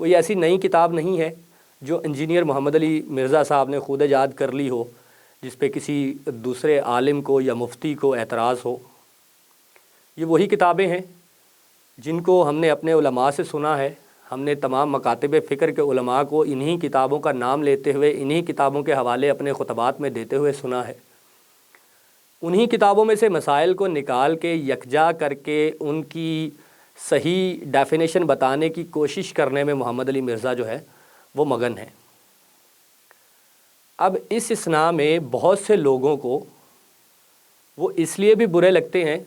کوئی ایسی نئی کتاب نہیں ہے جو انجینئر محمد علی مرزا صاحب نے خود ایجاد کر لی ہو، جس پہ کسی دوسرے عالم کو یا مفتی کو اعتراض ہو۔ یہ وہی کتابیں ہیں جن کو ہم نے اپنے علماء سے سنا ہے۔ ہم نے تمام مکاتب فکر کے علماء کو انہی کتابوں کا نام لیتے ہوئے، انہی کتابوں کے حوالے اپنے خطبات میں دیتے ہوئے سنا ہے۔ انہی کتابوں میں سے مسائل کو نکال کے یکجا کر کے ان کی صحیح ڈیفینیشن بتانے کی کوشش کرنے میں محمد علی مرزا جو ہے وہ مگن ہے۔ اب اس اثناء میں بہت سے لوگوں کو وہ اس لیے بھی برے لگتے ہیں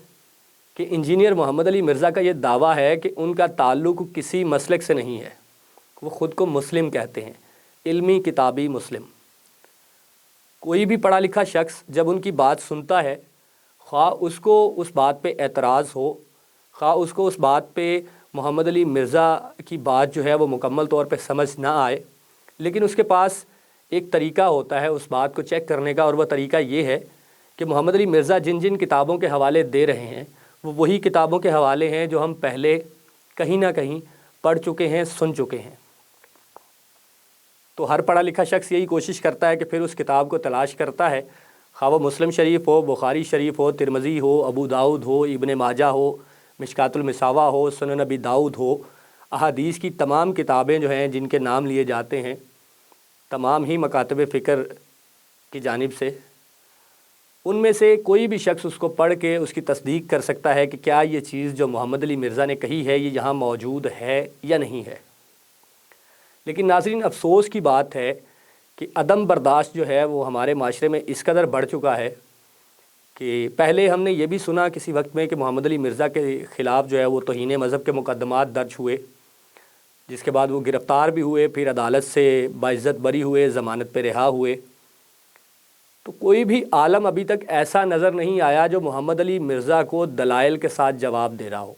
کہ انجینئر محمد علی مرزا کا یہ دعویٰ ہے کہ ان کا تعلق کسی مسلک سے نہیں ہے۔ وہ خود کو مسلم کہتے ہیں، علمی کتابی مسلم۔ کوئی بھی پڑھا لکھا شخص جب ان کی بات سنتا ہے، خواہ اس کو اس بات پہ اعتراض ہو، خواہ اس کو اس بات پہ محمد علی مرزا کی بات جو ہے وہ مکمل طور پہ سمجھ نہ آئے، لیکن اس کے پاس ایک طریقہ ہوتا ہے اس بات کو چیک کرنے کا، اور وہ طریقہ یہ ہے کہ محمد علی مرزا جن جن کتابوں کے حوالے دے رہے ہیں وہ وہی کتابوں کے حوالے ہیں جو ہم پہلے کہیں نہ کہیں پڑھ چکے ہیں، سن چکے ہیں۔ تو ہر پڑھا لکھا شخص یہی کوشش کرتا ہے کہ پھر اس کتاب کو تلاش کرتا ہے، خواہ وہ مسلم شریف ہو، بخاری شریف ہو، ترمذی ہو، ابو داؤد ہو، ابن ماجہ ہو، مشکات المصابہ ہو، سنن ابی داؤد ہو۔ احادیث کی تمام کتابیں جو ہیں جن کے نام لیے جاتے ہیں تمام ہی مکاتب فکر کی جانب سے، ان میں سے کوئی بھی شخص اس کو پڑھ کے اس کی تصدیق کر سکتا ہے کہ کیا یہ چیز جو محمد علی مرزا نے کہی ہے یہ یہاں موجود ہے یا نہیں ہے۔ لیکن ناظرین، افسوس کی بات ہے کہ عدم برداشت جو ہے وہ ہمارے معاشرے میں اس قدر بڑھ چکا ہے کہ پہلے ہم نے یہ بھی سنا کسی وقت میں کہ محمد علی مرزا کے خلاف جو ہے وہ توہین مذہب کے مقدمات درج ہوئے، جس کے بعد وہ گرفتار بھی ہوئے، پھر عدالت سے باعزت بری ہوئے، ضمانت پہ رہا ہوئے۔ تو کوئی بھی عالم ابھی تک ایسا نظر نہیں آیا جو محمد علی مرزا کو دلائل کے ساتھ جواب دے رہا ہو۔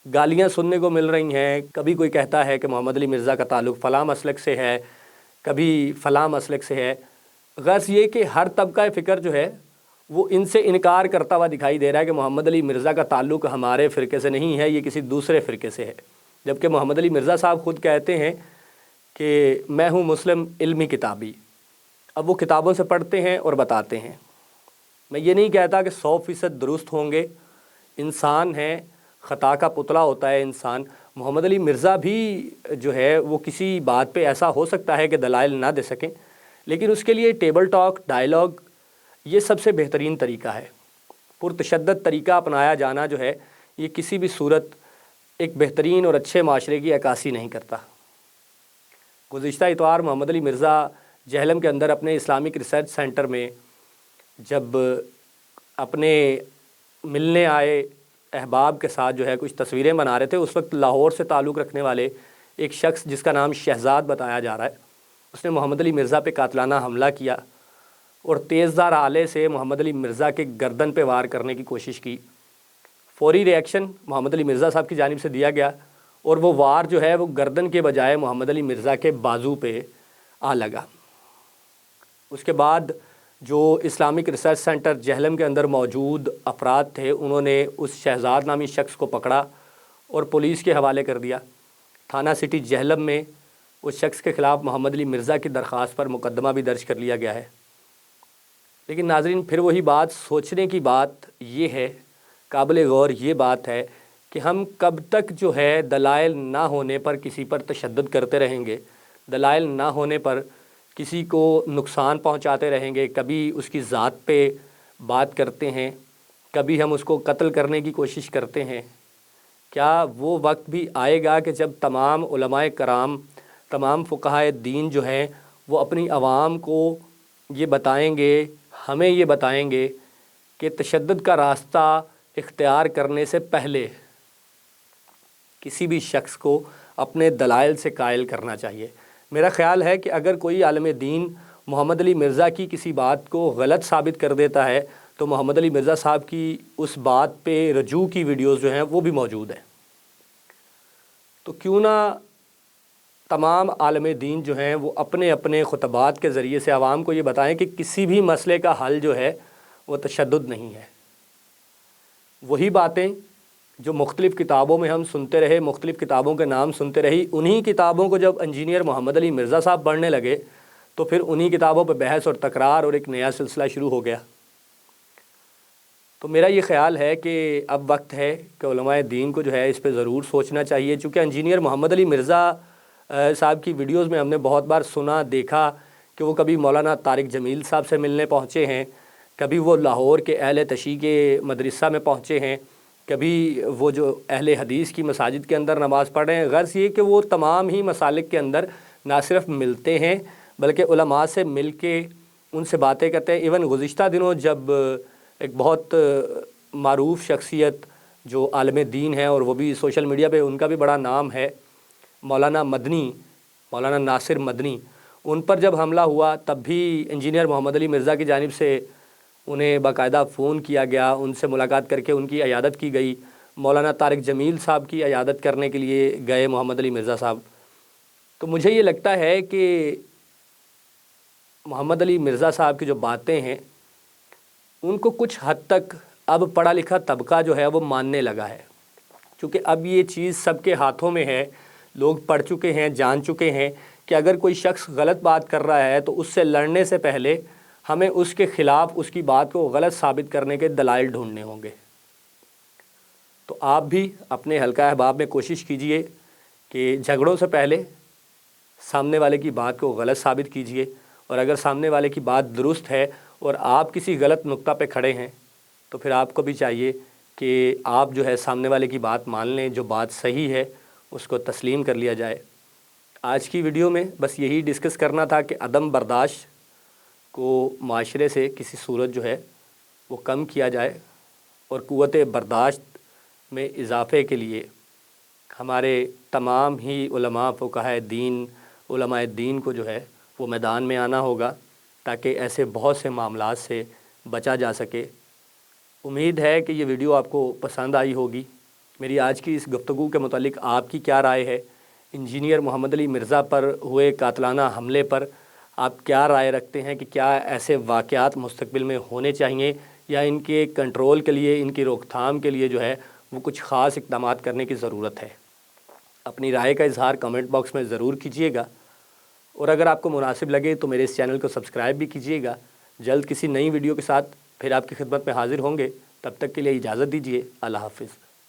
گالیاں سننے کو مل رہی ہیں، کبھی کوئی کہتا ہے کہ محمد علی مرزا کا تعلق فلاں مسلک سے ہے، کبھی فلاں مسلک سے ہے۔ غرض یہ کہ ہر طبقہ فکر جو ہے وہ ان سے انکار کرتا ہوا دکھائی دے رہا ہے کہ محمد علی مرزا کا تعلق ہمارے فرقے سے نہیں ہے، یہ کسی دوسرے فرقے سے ہے، جبکہ محمد علی مرزا صاحب خود کہتے ہیں کہ میں ہوں مسلم علمی کتابی۔ اب وہ کتابوں سے پڑھتے ہیں اور بتاتے ہیں۔ میں یہ نہیں کہتا کہ 100% درست ہوں گے، انسان ہے، خطا کا پتلا ہوتا ہے انسان۔ محمد علی مرزا بھی جو ہے وہ کسی بات پہ ایسا ہو سکتا ہے کہ دلائل نہ دے سکیں، لیکن اس کے لیے ٹیبل ٹاک، ڈائیلاگ یہ سب سے بہترین طریقہ ہے۔ پرتشدد طریقہ اپنایا جانا جو ہے یہ کسی بھی صورت ایک بہترین اور اچھے معاشرے کی عکاسی نہیں کرتا۔ گزشتہ اتوار محمد علی مرزا جہلم کے اندر اپنے اسلامک ریسرچ سینٹر میں جب اپنے ملنے آئے احباب کے ساتھ جو ہے کچھ تصویریں بنا رہے تھے، اس وقت لاہور سے تعلق رکھنے والے ایک شخص جس کا نام شہزاد بتایا جا رہا ہے، اس نے محمد علی مرزا پہ قاتلانہ حملہ کیا اور تیزدھار آلے سے محمد علی مرزا کے گردن پہ وار کرنے کی کوشش کی۔ فوری ری ایکشن محمد علی مرزا صاحب کی جانب سے دیا گیا اور وہ وار جو ہے وہ گردن کے بجائے محمد علی مرزا کے بازو پہ آ لگا۔ اس کے بعد جو اسلامک ریسرچ سینٹر جہلم کے اندر موجود افراد تھے انہوں نے اس شہزاد نامی شخص کو پکڑا اور پولیس کے حوالے کر دیا۔ تھانہ سٹی جہلم میں اس شخص کے خلاف محمد علی مرزا کی درخواست پر مقدمہ بھی درج کر لیا گیا ہے۔ لیکن ناظرین، پھر وہی بات، سوچنے کی بات یہ ہے، قابل غور یہ بات ہے کہ ہم کب تک جو ہے دلائل نہ ہونے پر کسی پر تشدد کرتے رہیں گے، دلائل نہ ہونے پر کسی کو نقصان پہنچاتے رہیں گے، کبھی اس کی ذات پہ بات کرتے ہیں، کبھی ہم اس کو قتل کرنے کی کوشش کرتے ہیں۔ کیا وہ وقت بھی آئے گا کہ جب تمام علماء کرام، تمام فقہائے دین جو ہیں وہ اپنی عوام کو یہ بتائیں گے، ہمیں یہ بتائیں گے کہ تشدد کا راستہ اختیار کرنے سے پہلے کسی بھی شخص کو اپنے دلائل سے قائل کرنا چاہیے؟ میرا خیال ہے کہ اگر کوئی عالم دین محمد علی مرزا کی کسی بات کو غلط ثابت کر دیتا ہے تو محمد علی مرزا صاحب کی اس بات پہ رجوع کی ویڈیوز جو ہیں وہ بھی موجود ہیں۔ تو کیوں نہ تمام عالم دین جو ہیں وہ اپنے اپنے خطبات کے ذریعے سے عوام کو یہ بتائیں کہ کسی بھی مسئلے کا حل جو ہے وہ تشدد نہیں ہے۔ وہی باتیں جو مختلف کتابوں میں ہم سنتے رہے، مختلف کتابوں کے نام سنتے رہی، انہی کتابوں کو جب انجینئر محمد علی مرزا صاحب پڑھنے لگے تو پھر انہی کتابوں پہ بحث اور تکرار اور ایک نیا سلسلہ شروع ہو گیا۔ تو میرا یہ خیال ہے کہ اب وقت ہے کہ علماء دین کو جو ہے اس پہ ضرور سوچنا چاہیے، چونکہ انجینئر محمد علی مرزا صاحب کی ویڈیوز میں ہم نے بہت بار سنا دیکھا کہ وہ کبھی مولانا طارق جمیل صاحب سے ملنے پہنچے ہیں، کبھی وہ لاہور کے اہل تشیع کے مدرسہ میں پہنچے ہیں، کبھی وہ جو اہل حدیث کی مساجد کے اندر نماز پڑھ رہے ہیں۔ غرض یہ کہ وہ تمام ہی مسالک کے اندر نہ صرف ملتے ہیں بلکہ علماء سے مل کے ان سے باتیں کرتے ہیں۔ ایون گزشتہ دنوں جب ایک بہت معروف شخصیت جو عالم دین ہے اور وہ بھی سوشل میڈیا پہ ان کا بھی بڑا نام ہے، مولانا ناصر مدنی، ان پر جب حملہ ہوا تب بھی انجینئر محمد علی مرزا کی جانب سے انہیں باقاعدہ فون کیا گیا، ان سے ملاقات کر کے ان کی عیادت کی گئی۔ مولانا طارق جمیل صاحب کی عیادت کرنے کے لیے گئے محمد علی مرزا صاحب۔ تو مجھے یہ لگتا ہے کہ محمد علی مرزا صاحب کی جو باتیں ہیں ان کو کچھ حد تک اب پڑھا لکھا طبقہ جو ہے وہ ماننے لگا ہے، کیونکہ اب یہ چیز سب کے ہاتھوں میں ہے، لوگ پڑھ چکے ہیں، جان چکے ہیں کہ اگر کوئی شخص غلط بات کر رہا ہے تو اس سے لڑنے سے پہلے ہمیں اس کے خلاف اس کی بات کو غلط ثابت کرنے کے دلائل ڈھونڈنے ہوں گے۔ تو آپ بھی اپنے حلقہ احباب میں کوشش کیجئے کہ جھگڑوں سے پہلے سامنے والے کی بات کو غلط ثابت کیجئے، اور اگر سامنے والے کی بات درست ہے اور آپ کسی غلط نقطہ پہ کھڑے ہیں تو پھر آپ کو بھی چاہیے کہ آپ جو ہے سامنے والے کی بات مان لیں، جو بات صحیح ہے اس کو تسلیم کر لیا جائے۔ آج کی ویڈیو میں بس یہی ڈسکس کرنا تھا کہ عدم برداشت کو معاشرے سے کسی صورت جو ہے وہ کم کیا جائے، اور قوت برداشت میں اضافے کے لیے ہمارے تمام ہی علماء فقہاء دین، علماء دین کو جو ہے وہ میدان میں آنا ہوگا تاکہ ایسے بہت سے معاملات سے بچا جا سکے۔ امید ہے کہ یہ ویڈیو آپ کو پسند آئی ہوگی۔ میری آج کی اس گفتگو کے متعلق آپ کی کیا رائے ہے؟ انجینئر محمد علی مرزا پر ہوئے قاتلانہ حملے پر آپ کیا رائے رکھتے ہیں کہ کیا ایسے واقعات مستقبل میں ہونے چاہیے، یا ان کے کنٹرول کے لیے، ان کی روک تھام کے لیے جو ہے وہ کچھ خاص اقدامات کرنے کی ضرورت ہے؟ اپنی رائے کا اظہار کمنٹ باکس میں ضرور کیجیے گا، اور اگر آپ کو مناسب لگے تو میرے اس چینل کو سبسکرائب بھی کیجیے گا۔ جلد کسی نئی ویڈیو کے ساتھ پھر آپ کی خدمت میں حاضر ہوں گے، تب تک کے لیے اجازت دیجیے۔ اللہ حافظ۔